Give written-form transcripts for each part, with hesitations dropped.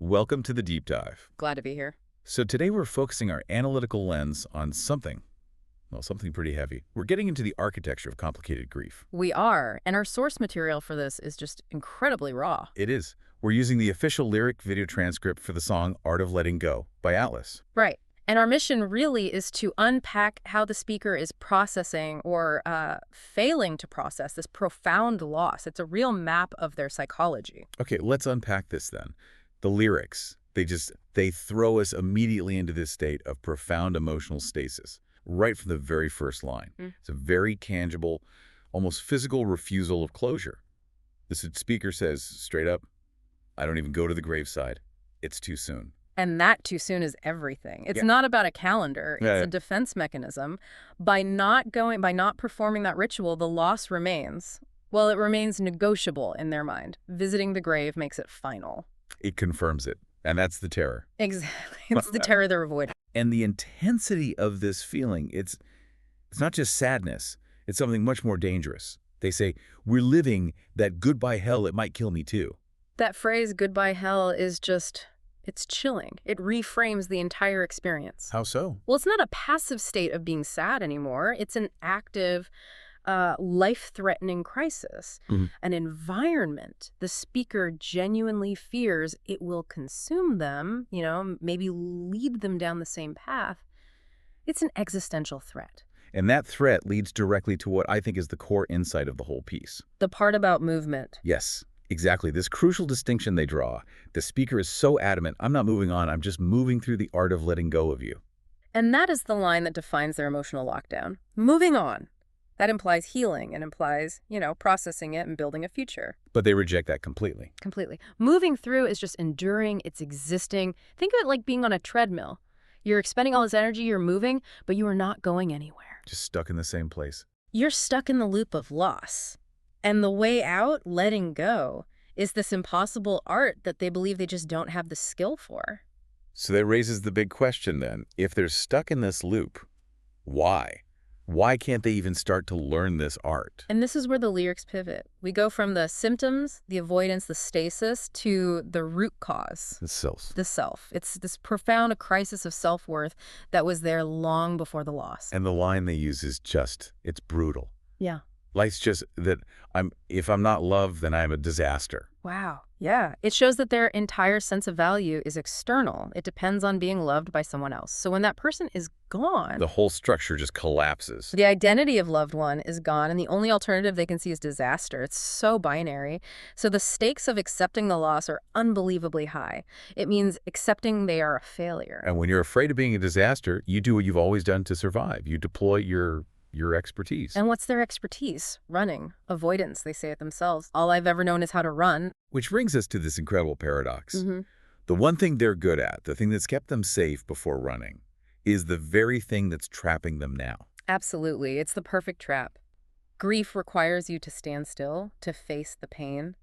Welcome to the deep dive. Glad to be here. So today we're focusing our analytical lens on something pretty heavy. We're getting into the architecture of complicated grief. We are, and our source material for this is just incredibly raw. It is. We're using the official lyric video transcript for the song Art of Letting Go by Atlus. Right. And our mission really is to unpack how the speaker is processing or failing to process this profound loss. It's a real map of their psychology. Okay, let's unpack this then. The lyrics, they throw us immediately into this state of profound emotional stasis, right from the very first line. It's a very tangible, almost physical refusal of closure. The speaker says straight up, I don't even go to the graveside. It's too soon. And that too soon is everything. It's not about a calendar. It's a defense mechanism. By not performing that ritual, the loss remains. Well, it remains negotiable in their mind. Visiting the grave makes it final. It confirms it. And that's the terror. Exactly. It's the terror they're avoiding. And the intensity of this feeling, it's not just sadness. It's something much more dangerous. They say, we're living that goodbye hell, it might kill me too. That phrase, goodbye hell, is just... it's chilling. It reframes the entire experience. How so? Well, it's not a passive state of being sad anymore. It's an active, life-threatening crisis. An environment the speaker genuinely fears it will consume them, maybe lead them down the same path. It's an existential threat. And that threat leads directly to what I think is the core insight of the whole piece. The part about movement. Yes. Exactly. This crucial distinction they draw. The speaker is so adamant, I'm not moving on, I'm just moving through the art of letting go of you. And that is the line that defines their emotional lockdown. Moving on. That implies healing and implies, processing it and building a future. But they reject that completely. Completely. Moving through is just enduring, it's existing. Think of it like being on a treadmill. You're expending all this energy, you're moving, but you are not going anywhere. Just stuck in the same place. You're stuck in the loop of loss. And the way out, letting go, is this impossible art that they believe they just don't have the skill for. So that raises the big question then. If they're stuck in this loop, why? Why can't they even start to learn this art? And this is where the lyrics pivot. We go from the symptoms, the avoidance, the stasis, to the root cause. The self. The self. It's this profound crisis of self-worth that was there long before the loss. And the line they use is it's brutal. Yeah. Life's just that if I'm not loved, then I'm a disaster. Wow. Yeah. It shows that their entire sense of value is external. It depends on being loved by someone else. So when that person is gone, the whole structure just collapses. The identity of loved one is gone, and the only alternative they can see is disaster. It's so binary. So the stakes of accepting the loss are unbelievably high. It means accepting they are a failure. And when you're afraid of being a disaster, you do what you've always done to survive. You deploy your expertise. And what's their expertise? Running. Avoidance, they say it themselves. All I've ever known is how to run. Which brings us to this incredible paradox. The one thing they're good at, the thing that's kept them safe before running, is the very thing that's trapping them now. Absolutely. It's the perfect trap. Grief requires you to stand still, to face the pain.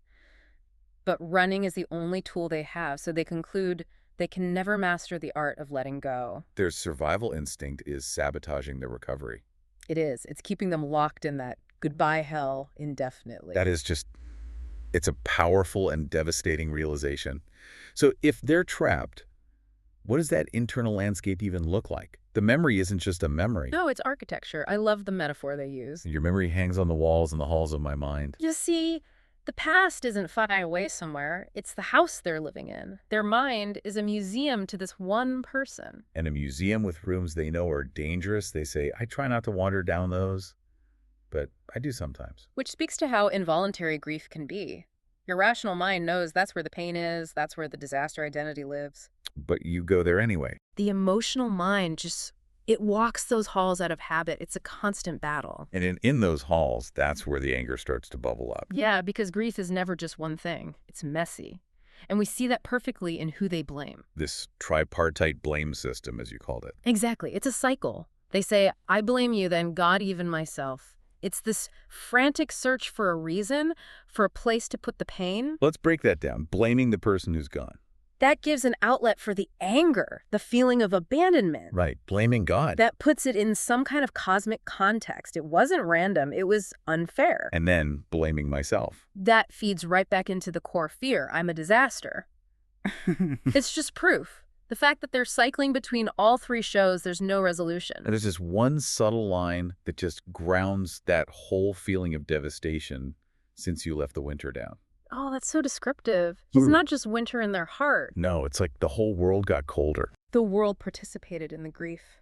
But running is the only tool they have, so they conclude they can never master the art of letting go. Their survival instinct is sabotaging their recovery. It is. It's keeping them locked in that goodbye hell indefinitely. That is it's a powerful and devastating realization. So if they're trapped, what does that internal landscape even look like? The memory isn't just a memory. No, it's architecture. I love the metaphor they use. Your memory hangs on the walls and the halls of my mind. You see, the past isn't far away somewhere. It's the house they're living in. Their mind is a museum to this one person. And a museum with rooms they know are dangerous. They say, I try not to wander down those, but I do sometimes. Which speaks to how involuntary grief can be. Your rational mind knows that's where the pain is, that's where the disaster identity lives. But you go there anyway. The emotional mind it walks those halls out of habit. It's a constant battle. And in those halls, that's where the anger starts to bubble up. Yeah, because grief is never just one thing. It's messy. And we see that perfectly in who they blame. This tripartite blame system, as you called it. Exactly. It's a cycle. They say, I blame you, then God, even myself. It's this frantic search for a reason, for a place to put the pain. Let's break that down. Blaming the person who's gone. That gives an outlet for the anger, the feeling of abandonment. Right, blaming God. That puts it in some kind of cosmic context. It wasn't random, it was unfair. And then blaming myself. That feeds right back into the core fear. I'm a disaster. It's just proof. The fact that they're cycling between all three shows there's no resolution. And there's this one subtle line that just grounds that whole feeling of devastation since you left the winter down. Oh, that's so descriptive. It's not just winter in their heart. No, it's like the whole world got colder. The world participated in the grief.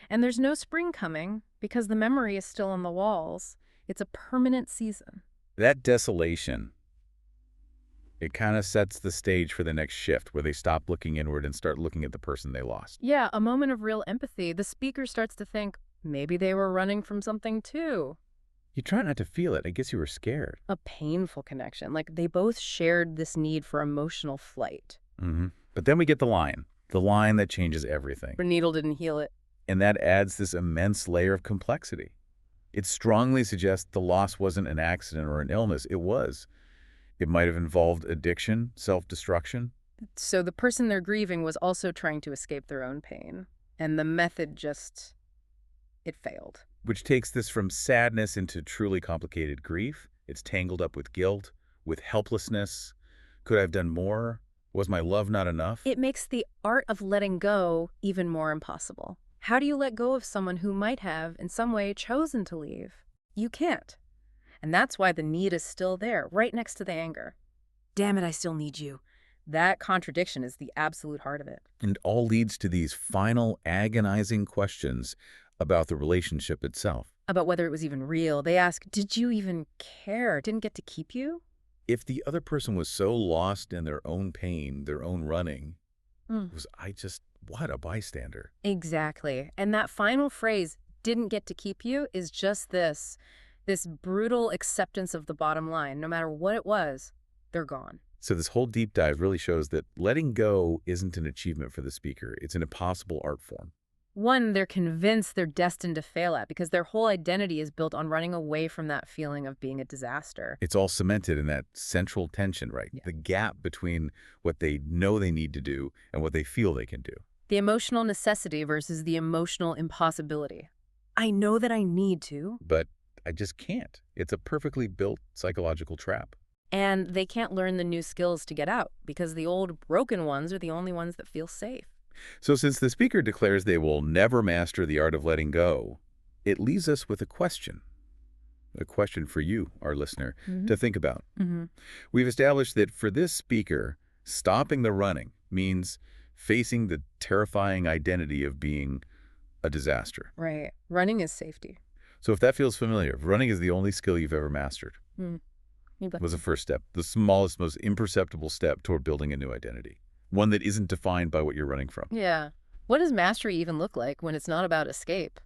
And there's no spring coming because the memory is still on the walls. It's a permanent season. That desolation, it kind of sets the stage for the next shift where they stop looking inward and start looking at the person they lost. Yeah, a moment of real empathy. The speaker starts to think maybe they were running from something too. You try not to feel it. I guess you were scared. A painful connection. Like they both shared this need for emotional flight. But then we get the line that changes everything. The needle didn't heal it. And that adds this immense layer of complexity. It strongly suggests the loss wasn't an accident or an illness. It was. It might have involved addiction, self-destruction. So the person they're grieving was also trying to escape their own pain. And the method just, it failed. Which takes this from sadness into truly complicated grief. It's tangled up with guilt, with helplessness. Could I have done more? Was my love not enough? It makes the art of letting go even more impossible. How do you let go of someone who might have, in some way, chosen to leave? You can't. And that's why the need is still there, right next to the anger. Damn it, I still need you. That contradiction is the absolute heart of it. And all leads to these final, agonizing questions about the relationship itself. About whether it was even real. They ask, did you even care? Didn't get to keep you? If the other person was so lost in their own pain, their own running, was I just, what, a bystander? Exactly. And that final phrase, didn't get to keep you, is just this brutal acceptance of the bottom line. No matter what it was, they're gone. So this whole deep dive really shows that letting go isn't an achievement for the speaker. It's an impossible art form. One, they're convinced they're destined to fail at because their whole identity is built on running away from that feeling of being a disaster. It's all cemented in that central tension, right? Yeah. The gap between what they know they need to do and what they feel they can do. The emotional necessity versus the emotional impossibility. I know that I need to. But I just can't. It's a perfectly built psychological trap. And they can't learn the new skills to get out because the old broken ones are the only ones that feel safe. So since the speaker declares they will never master the art of letting go, it leaves us with a question for you, our listener, to think about. We've established that for this speaker, stopping the running means facing the terrifying identity of being a disaster. Right. Running is safety. So if that feels familiar, if running is the only skill you've ever mastered, was the first step, the smallest, most imperceptible step toward building a new identity. One that isn't defined by what you're running from. Yeah. What does mastery even look like when it's not about escape?